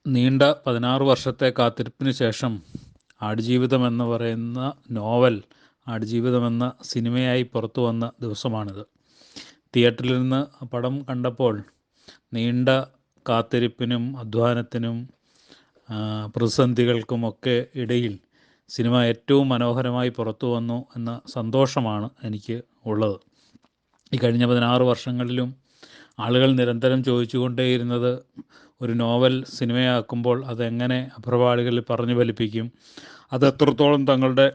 നീണ്ട 16 വർഷത്തെ കാത്തിരിപ്പിന് ശേഷം ആടുജീവിതം എന്ന് പറയുന്ന നോവൽ ആടുജീവിതം എന്ന സിനിമയായി പുറത്തു വന്ന ദിവസമാണിത്. തിയേറ്ററിൽ നിന്ന് പടം കണ്ടപ്പോൾ നീണ്ട കാത്തിരിപ്പിനും അധ്വാനത്തിനും പ്രതിസന്ധികൾക്കുമൊക്കെ ഇടയിൽ സിനിമ ഏറ്റവും മനോഹരമായി പുറത്തു വന്നു എന്ന സന്തോഷമാണ് എനിക്ക് ഉള്ളത്. ഈ കഴിഞ്ഞ 16 വർഷങ്ങളിലും ആളുകൾ നിരന്തരം ചോദിച്ചുകൊണ്ടേയിരുന്നത്, ഒരു നോവൽ സിനിമയാക്കുമ്പോൾ അതെങ്ങനെ അഭ്രപാളികളിൽ പറഞ്ഞു ഫലിപ്പിക്കും, അത് എത്രത്തോളം തങ്ങളുടെ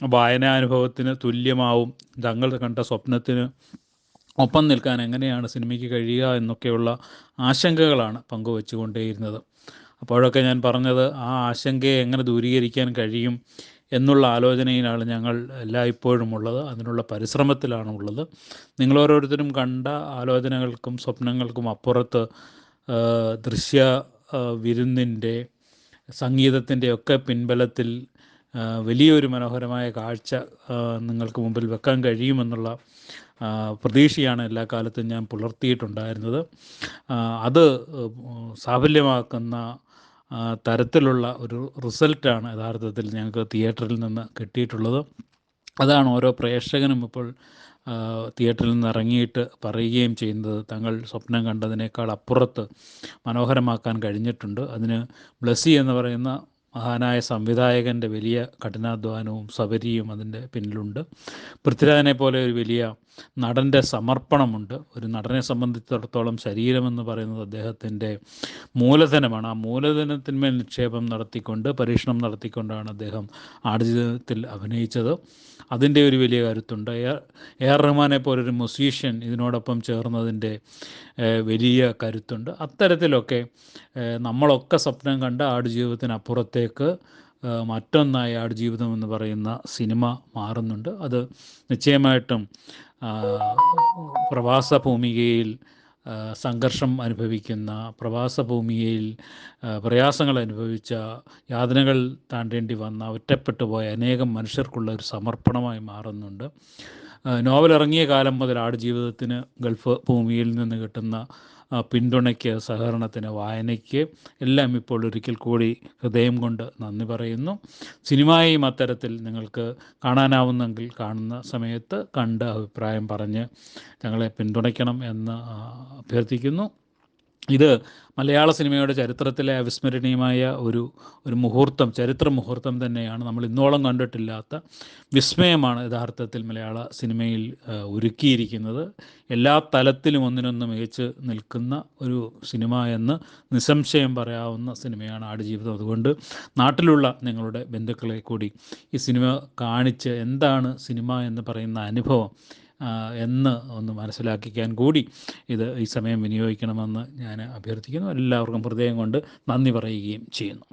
വായനാനുഭവത്തിന് തുല്യമാവും, തങ്ങൾ കണ്ട സ്വപ്നത്തിന് ഒപ്പം നിൽക്കാൻ എങ്ങനെയാണ് സിനിമയ്ക്ക് കഴിയുക എന്നൊക്കെയുള്ള ആശങ്കകളാണ് പങ്കുവച്ചുകൊണ്ടേയിരുന്നത്. അപ്പോഴൊക്കെ ഞാൻ പറഞ്ഞത്, ആ ആശങ്കയെ എങ്ങനെ ദൂരീകരിക്കാൻ കഴിയും എന്നുള്ള ആലോചനയിലാണ് ഞങ്ങൾ എല്ലായ്പ്പോഴും ഉള്ളത്. അതിനുള്ള പരിശ്രമത്തിലാണ് ഉള്ളത്. നിങ്ങളോരോരുത്തരും കണ്ട ആലോചനകൾക്കും സ്വപ്നങ്ങൾക്കും അപ്പുറത്ത് ദൃശ്യ വിരുന്നിൻ്റെ സംഗീതത്തിൻ്റെയൊക്കെ പിൻബലത്തിൽ വലിയൊരു മനോഹരമായ കാഴ്ച നിങ്ങൾക്ക് മുമ്പിൽ വെക്കാൻ കഴിയുമെന്നുള്ള പ്രതീക്ഷയാണ് എല്ലാ കാലത്തും ഞാൻ പുലർത്തിയിട്ടുണ്ടായിരുന്നത്. അത് സാഫല്യമാക്കുന്ന തരത്തിലുള്ള ഒരു റിസൾട്ടാണ് യഥാർത്ഥത്തിൽ ഞങ്ങൾക്ക് തിയേറ്ററിൽ നിന്ന് കിട്ടിയിട്ടുള്ളത്. അതാണ് ഓരോ പ്രേക്ഷകനും ഇപ്പോൾ തിയേറ്ററിൽ നിന്ന് ഇറങ്ങിയിട്ട് പറയുകയും ചെയ്യുന്നത്. തങ്ങൾ സ്വപ്നം കണ്ടതിനേക്കാൾ അപ്പുറത്ത് മനോഹരമാക്കാൻ കഴിഞ്ഞിട്ടുണ്ട്. അതിന് ബ്ലസ്സി എന്ന് പറയുന്ന മഹാനായ സംവിധായകൻ്റെ വലിയ കഠിനാധ്വാനവും സബരിയും അതിൻ്റെ പിന്നിലുണ്ട്. പൃഥ്വിരാജിനെ പോലെ ഒരു വലിയ നടൻ്റെ സമർപ്പണമുണ്ട്. ഒരു നടനെ സംബന്ധിച്ചിടത്തോളം ശരീരമെന്ന് പറയുന്നത് അദ്ദേഹത്തിൻ്റെ മൂലധനമാണ്. ആ മൂലധനത്തിന്മേൽ നിക്ഷേപം നടത്തിക്കൊണ്ട്, പരീക്ഷണം നടത്തിക്കൊണ്ടാണ് അദ്ദേഹം ആടുജീവിതത്തിൽ അഭിനയിച്ചത്. അതിൻ്റെ ഒരു വലിയ കരുത്തുണ്ട്. AR റഹ്മാനെ പോലൊരു മ്യൂസീഷ്യൻ ഇതിനോടൊപ്പം ചേർന്നതിൻ്റെ വലിയ കരുത്തുണ്ട്. അത്തരത്തിലൊക്കെ നമ്മളൊക്കെ സ്വപ്നം കണ്ട ആടുജീവിതത്തിനപ്പുറത്തേക്ക് മറ്റൊന്നായി ആടുജീവിതം എന്ന് പറയുന്ന സിനിമ മാറുന്നുണ്ട്. അത് നിശ്ചയമായിട്ടും പ്രവാസ ഭൂമികയിൽ സംഘർഷം അനുഭവിക്കുന്ന, പ്രവാസ ഭൂമികയിൽ പ്രയാസങ്ങൾ അനുഭവിച്ച, യാതനകൾ താണ്ടേണ്ടി വന്ന, ഒറ്റപ്പെട്ടു പോയ അനേകം മനുഷ്യർക്കുള്ള ഒരു സമർപ്പണമായി മാറുന്നുണ്ട്. നോവൽ ഇറങ്ങിയ കാലം മുതൽ ആടുജീവിതത്തിന് ഗൾഫ് ഭൂമിയിൽ നിന്ന് കിട്ടുന്ന പിന്തുണയ്ക്ക്, സഹകരണത്തിന്, വായനയ്ക്ക് എല്ലാം ഇപ്പോൾ ഒരിക്കൽ കൂടി ഹൃദയം കൊണ്ട് നന്ദി പറയുന്നു. സിനിമയും അത്തരത്തിൽ നിങ്ങൾക്ക് കാണാനാവുന്നെങ്കിൽ കാണുന്ന സമയത്ത് കണ്ട് അഭിപ്രായം പറഞ്ഞ് ഞങ്ങളെ പിന്തുണയ്ക്കണം എന്ന് അഭ്യർത്ഥിക്കുന്നു. ഇത് മലയാള സിനിമയുടെ ചരിത്രത്തിലെ അവിസ്മരണീയമായ ഒരു മുഹൂർത്തം, ചരിത്ര മുഹൂർത്തം തന്നെയാണ്. നമ്മൾ ഇന്നോളം കണ്ടിട്ടില്ലാത്ത വിസ്മയമാണ് യഥാർത്ഥത്തിൽ മലയാള സിനിമയിൽ ഒരുക്കിയിരിക്കുന്നത്. എല്ലാ തലത്തിലും ഒന്നിനൊന്ന് മികച്ച് നിൽക്കുന്ന ഒരു സിനിമ എന്ന് നിസ്സംശയം പറയാവുന്ന സിനിമയാണ് ആടുജീവിതം. അതുകൊണ്ട് നാട്ടിലുള്ള നിങ്ങളുടെ ബന്ധുക്കളെ കൂടി ഈ സിനിമ കാണിച്ച് എന്താണ് സിനിമ എന്ന് പറയുന്ന അനുഭവം എന്ന് ഒന്ന് മനസ്സിലാക്കിക്കാൻ കൂടി ഈ സമയം വിനിയോഗിക്കണമെന്ന് ഞാൻ അഭ്യർത്ഥിക്കുന്നു. എല്ലാവർക്കും ഹൃദയം കൊണ്ട് നന്ദി പറയുകയും ചെയ്യുന്നു.